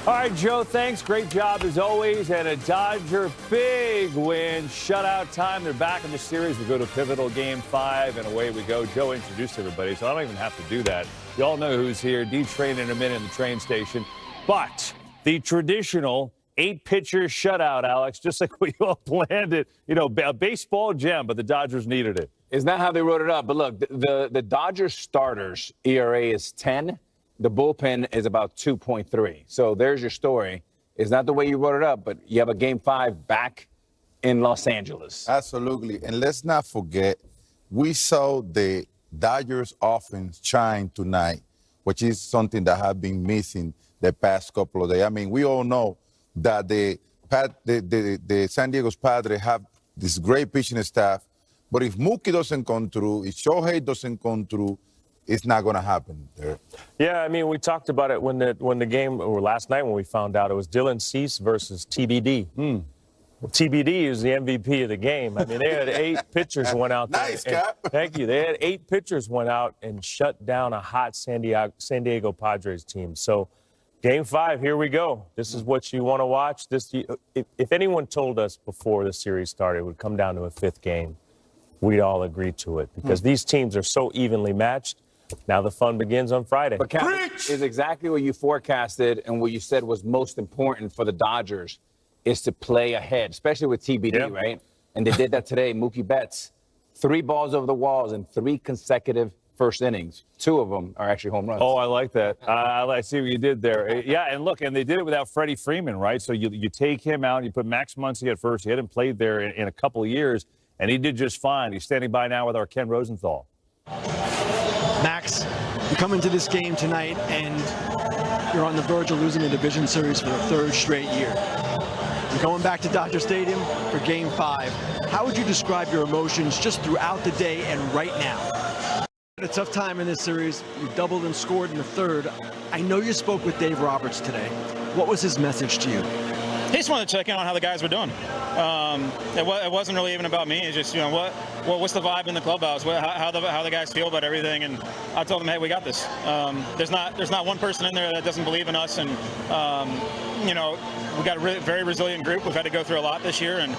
All right, Joe, thanks. Great job as always. And a Dodger big win. Shutout time. They're back in the series. We go to pivotal game 5, and away we go. Joe introduced everybody, so I don't even have to do that. You all know who's here. D-Train in a minute in the train station. But the traditional 8-pitcher shutout, Alex, just like we all planned it. You know, a baseball gem, but the Dodgers needed it. It's not how they wrote it up. But look, the Dodgers starters ERA is 10. The bullpen is about 2.3. So there's your story. It's not the way you wrote it up, but you have a game 5 back in Los Angeles. Absolutely. And let's not forget, we saw the Dodgers offense shine tonight, which is something that has been missing the past couple of days. I mean, we all know that the San Diego's Padres have this great pitching staff, but if Mookie doesn't come through, if Shohei doesn't come through, it's not going to happen there. Yeah, I mean, we talked about it when the game, or last night when we found out it was Dylan Cease versus TBD. Well, TBD is the MVP of the game. I mean, they had 8 pitchers went out there. Nice, Cap. Thank you. They had 8 pitchers went out and shut down a hot San Diego Padres team. So game 5, here we go. This is what you want to watch. If anyone told us before the series started it would come down to a 5th game, we'd all agree to it because these teams are so evenly matched. Now the fun begins on Friday. But Cap, is exactly what you forecasted and what you said was most important for the Dodgers is to play ahead, especially with TBD, right? And they did that today. Mookie Betts, 3 balls over the walls in 3 consecutive first innings. 2 of them are actually home runs. Oh, I like that. I see what you did there. Yeah, and look, and they did it without Freddie Freeman, right? So you take him out, you put Max Muncy at first. He hadn't played there in a couple of years, and he did just fine. He's standing by now with our Ken Rosenthal. Max, you come into this game tonight and you're on the verge of losing a division series for the 3rd straight year. You're going back to Dodger Stadium for game 5. How would you describe your emotions just throughout the day and right now? A tough time in this series. You doubled and scored in the 3rd. I know you spoke with Dave Roberts today. What was his message to you? He just wanted to check in on how the guys were doing. It wasn't really even about me. It's just, you know, what's the vibe in the clubhouse? How the guys feel about everything. And I told them, hey, we got this. There's not one person in there that doesn't believe in us. And you know, we got a very resilient group. We've had to go through a lot this year. And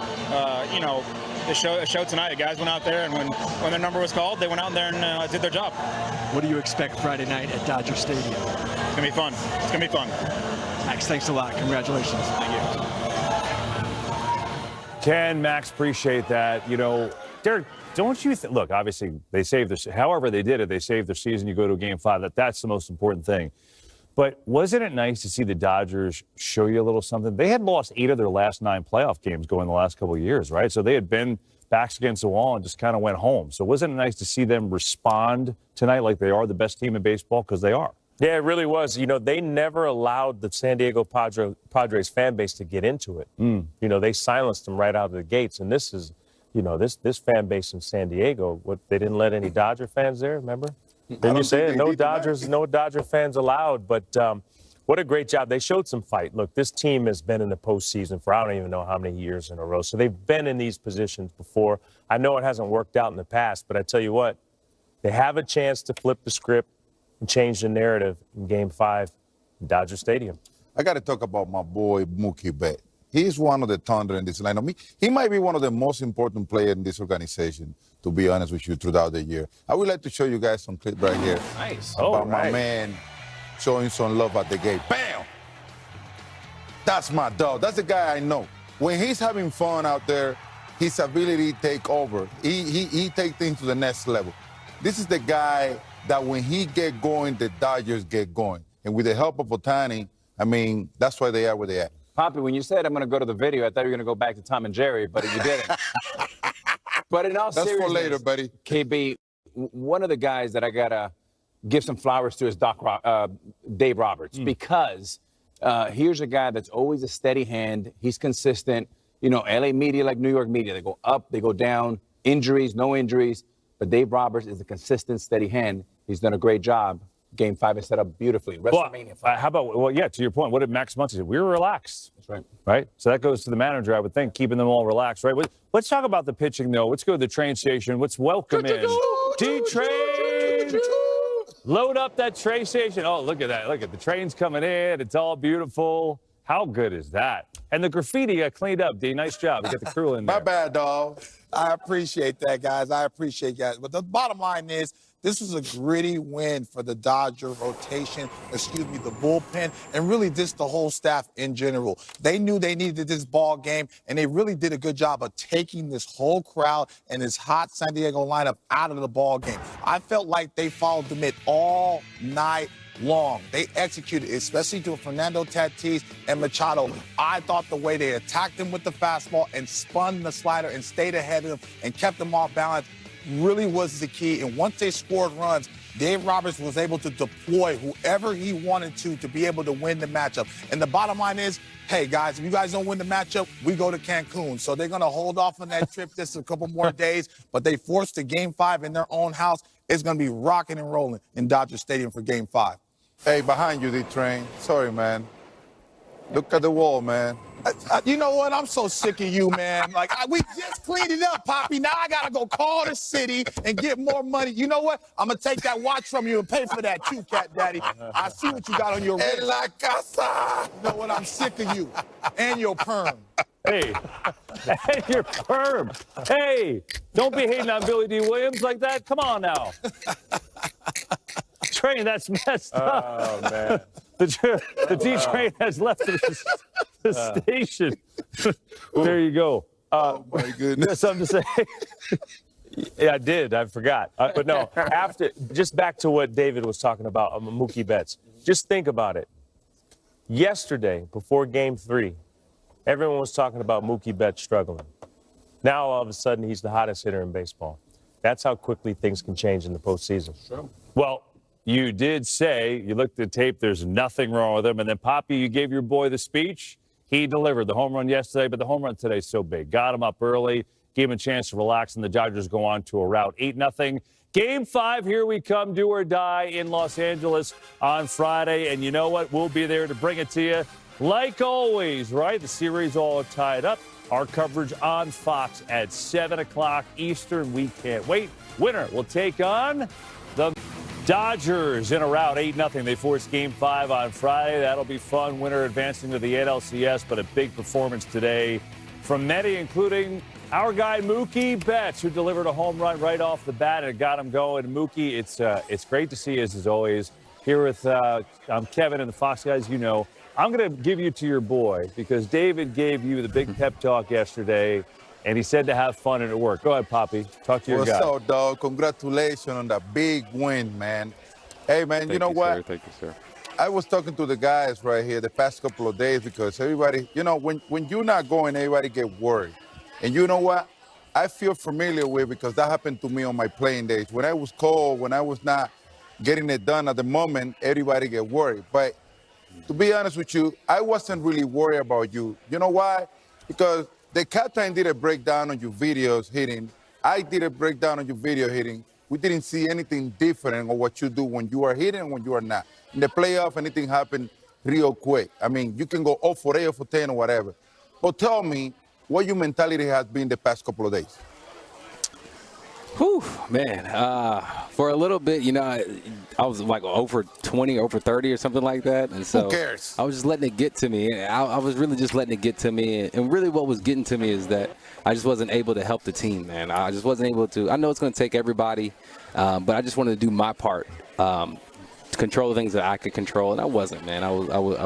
you know, it showed tonight. The guys went out there, and when their number was called, they went out there and did their job. What do you expect Friday night at Dodger Stadium? It's gonna be fun. It's gonna be fun. Max, thanks a lot. Congratulations. Thank you. Ken, Max, appreciate that. You know, Derek, don't you look, obviously, they saved this. However they did it, they saved their season. You go to game 5. That's the most important thing. But wasn't it nice to see the Dodgers show you a little something? They had lost 8 of their last 9 playoff games going the last couple of years, right? So they had been backs against the wall and just kind of went home. So wasn't it nice to see them respond tonight like they are the best team in baseball? Because they are. Yeah, it really was. You know, they never allowed the San Diego Padres fan base to get into it. You know, they silenced them right out of the gates. And this is, you know, this fan base in San Diego, they didn't let any Dodger fans there, remember? Didn't you say it? No Dodger fans allowed. But what a great job. They showed some fight. Look, this team has been in the postseason for I don't even know how many years in a row. So they've been in these positions before. I know it hasn't worked out in the past, but I tell you what, they have a chance to flip the script and change the narrative in Game 5 in Dodger Stadium. I got to talk about my boy Mookie Betts. He's one of the thunder in this lineup. He might be one of the most important players in this organization, to be honest with you, throughout the year. I would like to show you guys some clip right here. Nice. About my man showing some love at the gate. Bam! That's my dog. That's the guy I know. When he's having fun out there, his ability to take over. He take things to the next level. This is the guy that when he get going, the Dodgers get going. And with the help of Ohtani, I mean, that's why they are where they are. Poppy, when you said I'm going to go to the video, I thought you were going to go back to Tom and Jerry, but you didn't. But in all seriousness, for later, buddy. KB, one of the guys that I got to give some flowers to is Dave Roberts, because here's a guy that's always a steady hand. He's consistent. You know, LA media like New York media, they go up, they go down, injuries, no injuries. But Dave Roberts is a consistent, steady hand. He's done a great job. Game 5 is set up beautifully. WrestleMania 5. How about, yeah, to your point, what did Max Muncy say? We were relaxed. That's right. Right? So that goes to the manager, I would think, keeping them all relaxed, right? Let's talk about the pitching, though. Let's go to the train station. Let's welcome in D-Train. load up that train station. Oh, look at that. Look at the trains coming in. It's all beautiful. How good is that? And the graffiti got cleaned up, D. Nice job. You got the crew in there. My bad, dog. I appreciate that, guys. I appreciate that. But the bottom line is, this was a gritty win for the Dodger rotation, the bullpen, and really just the whole staff in general. They knew they needed this ball game, and they really did a good job of taking this whole crowd and this hot San Diego lineup out of the ball game. I felt like they followed the mid all night long. They executed, especially to Fernando Tatis and Machado. I thought the way they attacked him with the fastball and spun the slider and stayed ahead of him and kept them off balance really was the key. And once they scored runs, Dave Roberts was able to deploy whoever he wanted to be able to win the matchup. And the bottom line is, hey, guys, if you guys don't win the matchup, we go to Cancun. So they're going to hold off on that trip just a couple more days. But they forced a Game 5 in their own house. It's going to be rocking and rolling in Dodger Stadium for Game 5. Hey, behind you, D-Train. Sorry, man. Look at the wall, man. You know what? I'm so sick of you, man. Like, we just cleaned it up, Poppy. Now I got to go call the city and get more money. You know what? I'm going to take that watch from you and pay for that too, Cat Daddy. I see what you got on your wrist. En la casa. You know what? I'm sick of you and your perm. Hey, and your perm. Hey, don't be hating on Billy D. Williams like that. Come on now. Train, that's messed up. Oh, man. The D-Train has left the station. There you go. Oh, my goodness. Something to say? Yeah, I did. I forgot. But no, just back to what David was talking about, Mookie Betts. Just think about it. Yesterday, before Game 3, everyone was talking about Mookie Betts struggling. Now, all of a sudden, he's the hottest hitter in baseball. That's how quickly things can change in the postseason. Sure. Well, you did say, you looked at the tape, there's nothing wrong with him. And then, Poppy, you gave your boy the speech. He delivered the home run yesterday, but the home run today is so big. Got him up early, gave him a chance to relax, and the Dodgers go on to a rout. 8-0. Game 5, here we come, do or die in Los Angeles on Friday. And you know what? We'll be there to bring it to you. Like always, right? The series all tied up. Our coverage on Fox at 7 o'clock Eastern. We can't wait. Winner will take on the Dodgers in a rout, 8-0. They forced Game 5 on Friday. That'll be fun. Winner advancing to the NLCS, but a big performance today from many, including our guy Mookie Betts, who delivered a home run right off the bat and got him going. Mookie, it's great to see you, as always. Here with I'm Kevin and the Fox guys, you know. I'm going to give you to your boy because David gave you the big pep talk yesterday, and he said to have fun and it worked. Go ahead, Poppy. Talk to your guy. What's up, dog? Congratulations on that big win, man. Hey, man, you know what? Thank you, sir. I was talking to the guys right here the past couple of days because everybody, you know, when you're not going, everybody get worried. And you know what? I feel familiar with because that happened to me on my playing days. When I was cold, when I was not getting it done at the moment, everybody get worried. But to be honest with you, I wasn't really worried about you. You know why? Because the captain did a breakdown on your videos hitting. I did a breakdown on your video hitting. We didn't see anything different on what you do when you are hitting and when you are not. In the playoff, anything happened real quick. I mean, you can go 0 for 8 or for 10 or whatever. But tell me what your mentality has been the past couple of days. Whew, man. For a little bit, you know, I was like over 20, over 30 or something like that. And so who cares? I was just letting it get to me. I was really just letting it get to me. And really what was getting to me is that I just wasn't able to help the team, man. I just wasn't able to. I know it's going to take everybody, but I just wanted to do my part to control the things that I could control. And I wasn't, man. I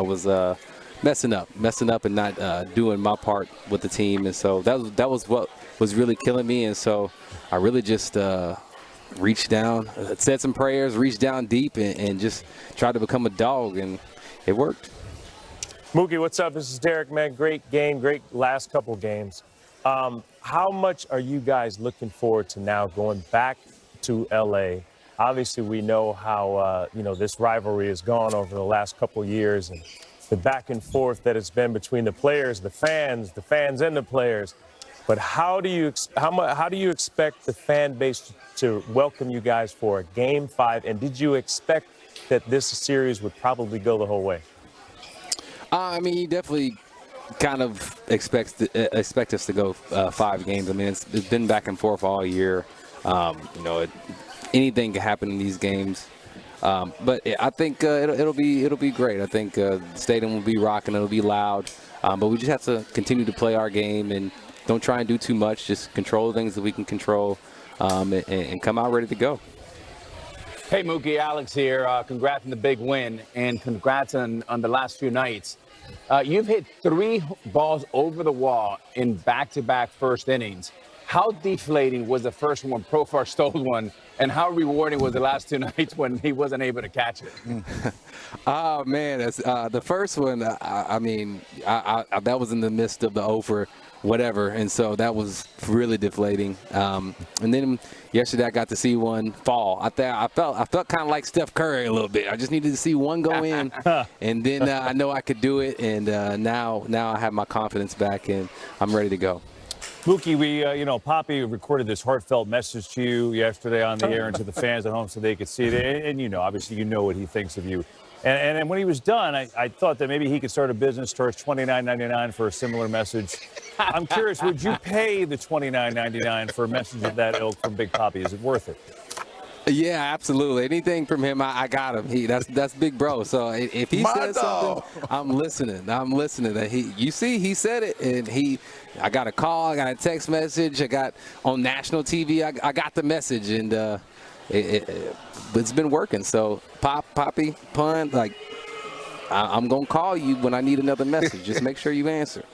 was messing up and not doing my part with the team. And so that was what was really killing me. And so I really just reached down, said some prayers, reached down deep, and just tried to become a dog, and it worked. Mookie, what's up? This is Derek, man. Great game, great last couple games. How much are you guys looking forward to now going back to L.A.? Obviously, we know how this rivalry has gone over the last couple years, and the back and forth that it's been between the players, the fans and the players. But how do you expect the fan base to welcome you guys for a Game 5? And did you expect that this series would probably go the whole way? I mean, he definitely kind of expect us to go 5 games. I mean, it's been back and forth all year. Anything can happen in these games. But I think it'll be great. I think the stadium will be rocking. It'll be loud. But we just have to continue to play our game and don't try and do too much. Just control the things that we can control and come out ready to go. Hey, Mookie, Alex here. Congrats on the big win, and congrats on the last few nights. You've hit 3 balls over the wall in back-to-back first innings. How deflating was the first one when Profar stole one, and how rewarding was the last 2 nights when he wasn't able to catch it? Oh, man, the first one, I mean, that was in the midst of the over whatever, and so that was really deflating. And then yesterday I got to see one fall. I felt kind of like Steph Curry a little bit. I just needed to see one go in, and then I know I could do it. And now I have my confidence back, and I'm ready to go. Mookie, Poppy recorded this heartfelt message to you yesterday on the air and to the fans at home so they could see it. And obviously, you know what he thinks of you. And when he was done, I thought that maybe he could start a business, charge $29.99 for a similar message. I'm curious, would you pay the $29.99 for a message of that ilk from Big Poppy? Is it worth it? Yeah, absolutely. Anything from him, I got him. That's big bro. So if he says something, I'm listening. He said it, and I got a call, I got a text message, I got on national TV, I got the message, and it's been working. So Poppy, pun, like I'm gonna call you when I need another message. Just make sure you answer.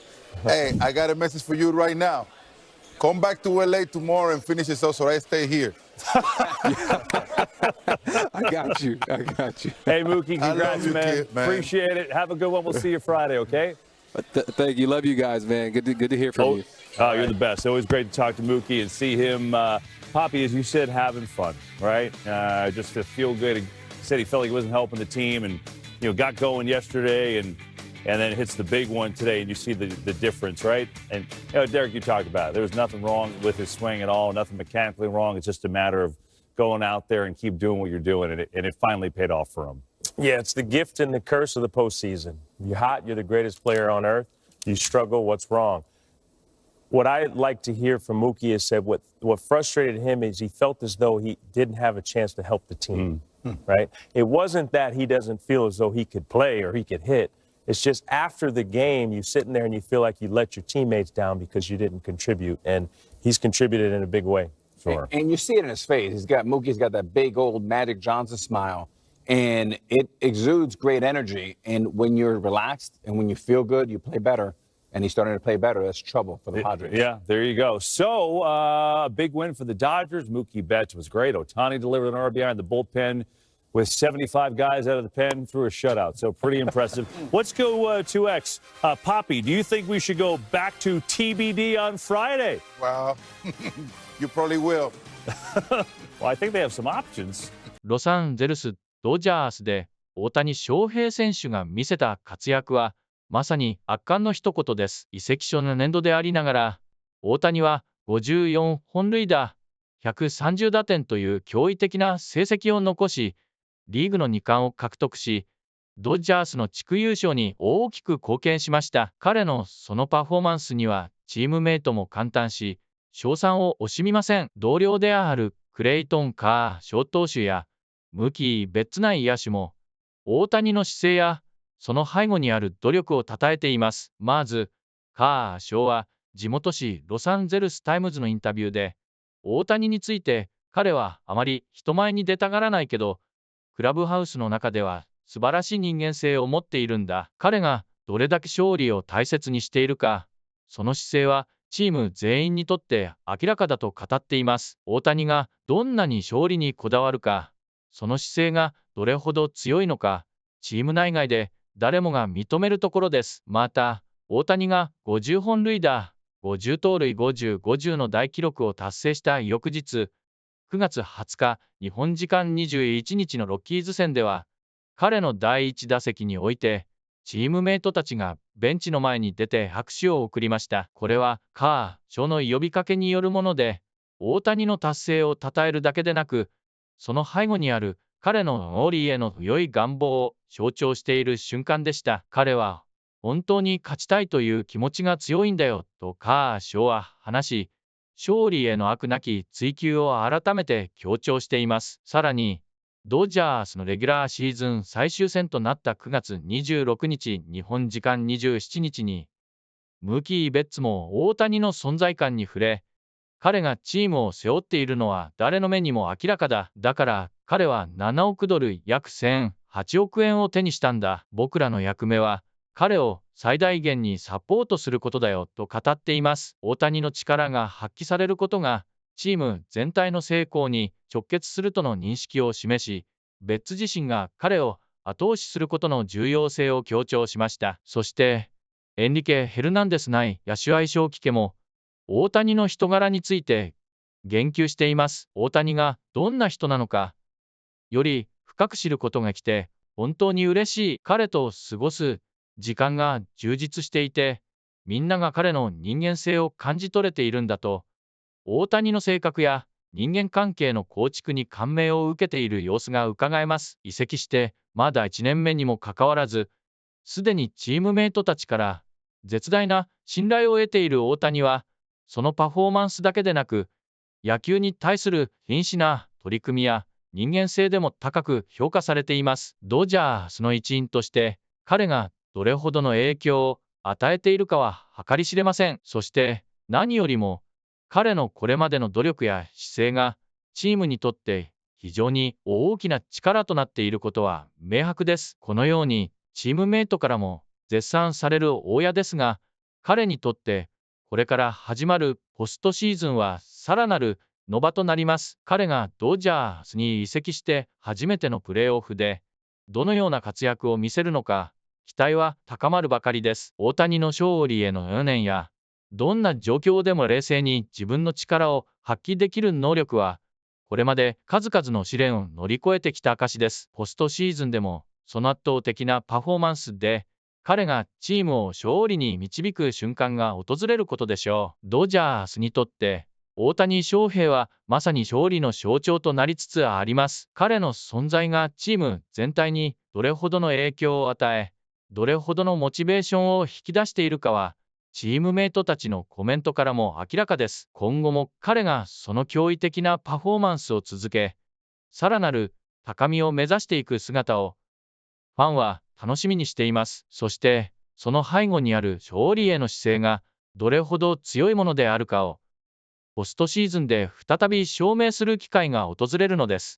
Hey, I got a message for you right now. Come back to LA tomorrow and finish this up so I stay here. I got you. Hey, Mookie, congrats, you, man. Kid, man. Appreciate it. Have a good one. We'll see you Friday, okay? Thank you. Love you guys, man. Good to hear from you. Oh, you're the best. Always great to talk to Mookie and see him, Poppy, as you said, having fun, right? Just to feel good. He said he felt like he wasn't helping the team and, got going yesterday and then hits the big one today, and you see the difference, right? And, Derek, you talked about it. There was nothing wrong with his swing at all, nothing mechanically wrong. It's just a matter of going out there and keep doing what you're doing, and it finally paid off for him. Yeah, it's the gift and the curse of the postseason. You're hot, you're the greatest player on earth. You struggle, what's wrong? What I'd like to hear from Mookie is that what frustrated him is he felt as though he didn't have a chance to help the team, right? It wasn't that he doesn't feel as though he could play or he could hit. It's just after the game, you're sitting there and you feel like you let your teammates down because you didn't contribute, and he's contributed in a big way. Sure. And you see it in his face. Mookie's got that big old Magic Johnson smile, and it exudes great energy. And when you're relaxed and when you feel good, you play better. And he's starting to play better. That's trouble for the Padres. Yeah, there you go. So, a big win for the Dodgers. Mookie Betts was great. Ohtani delivered an RBI in the bullpen with 75 guys out of the pen through a shutout. So, pretty impressive. Let's go 2X. Poppy, do you think we should go back to TBD on Friday? Well, you probably will. Well, I think they have some options. ロサンゼルス・ドジャースで大谷翔平選手が見せた活躍はまさに圧巻の一言です。移籍初の年度でありながら、大谷は54本塁打、130打点という驚異的な成績を残し、リーグの2冠を獲得し、ドジャースの地区優勝に大きく貢献しました。彼のそのパフォーマンスにはチームメイトも感嘆し、称賛を惜しみません。同僚であるクレイトン・カーショー投手やムーキー・ベッツ内野手も、大谷の姿勢やその背後にある努力を称えています。まず、カーショーは地元紙ロサンゼルス・タイムズのインタビューで、大谷について彼はあまり人前に出たがらないけど、クラブハウスの中では素晴らしい人間性を持っているんだ。彼がどれだけ勝利を大切にしているか、その姿勢はチーム全員にとって明らかだと語っています。大谷がどんなに勝利にこだわるか、その姿勢がどれほど強いのか、チーム内外で誰もが認めるところです。また、大谷が50本塁打、50盗塁50、50の大記録を達成した翌日、9月20日、日本時間21日のロッキーズ戦では、彼の第1打席において、チームメイトたちがベンチの前に出て拍手を送りました。これはカーショーの呼びかけによるもので、大谷の達成を称えるだけでなく、その背後にある彼のノーリーへの強い願望を象徴している瞬間でした。彼は本当に勝ちたいという気持ちが強いんだよとカーショーは話し、勝利への飽くなき追求を改めて強調しています。さらに、ドジャースのレギュラーシーズン最終戦となった9月26日、日本時間27日に、ムーキー・ベッツも大谷の存在感に触れ、彼がチームを背負っているのは誰の目にも明らかだ。だから彼は7億ドル約1008億円を手にしたんだ。僕らの役目は彼を最大限にサポートすることだよと語っています。大谷の力が発揮されることがチーム全体の成功に直結するとの認識を示し、ベッツ自身が彼を後押しすることの重要性を強調しました。そして、エンリケ・ヘルナンデス内野手相性聞けも、大谷の人柄について言及しています。大谷がどんな人なのか、より深く知ることが来て、本当に嬉しい。彼と過ごす時間が充実していて、みんなが彼の人間性を感じ取れているんだと、大谷の性格や人間関係の構築に感銘を受けている様子がうかがえます。移籍してまだ1年目にもかかわらず、すでにチームメイトたちから絶大な信頼を得ている大谷は、そのパフォーマンスだけでなく、野球に対する真摯な取り組みや人間性でも高く評価されています。ドジャースの一員として、彼がどれほどの影響を与えているかは計り知れません。そして何よりも、彼のこれまでの努力や姿勢がチームにとって非常に大きな力となっていることは明白です。このようにチームメイトからも絶賛される大谷ですが、彼にとってこれから始まるポストシーズンはさらなる野場となります。彼がドジャースに移籍して初めてのプレーオフでどのような活躍を見せるのか、期待は高まるばかりです。大谷の勝利への4年や、どんな状況でも冷静に自分の力を発揮できる能力は、これまで数々の試練を乗り越えてきた証です。ポストシーズンでも、その圧倒的なパフォーマンスで、彼がチームを勝利に導く瞬間が訪れることでしょう。ドジャースにとって、大谷翔平はまさに勝利の象徴となりつつあります。彼の存在がチーム全体にどれほどの影響を与え、どれほどのモチベーションを引き出しているかは、チームメイトたちのコメントからも明らかです。今後も彼がその驚異的なパフォーマンスを続け、さらなる高みを目指していく姿を、ファンは楽しみにしています。そして、その背後にある勝利への姿勢がどれほど強いものであるかを、ポストシーズンで再び証明する機会が訪れるのです。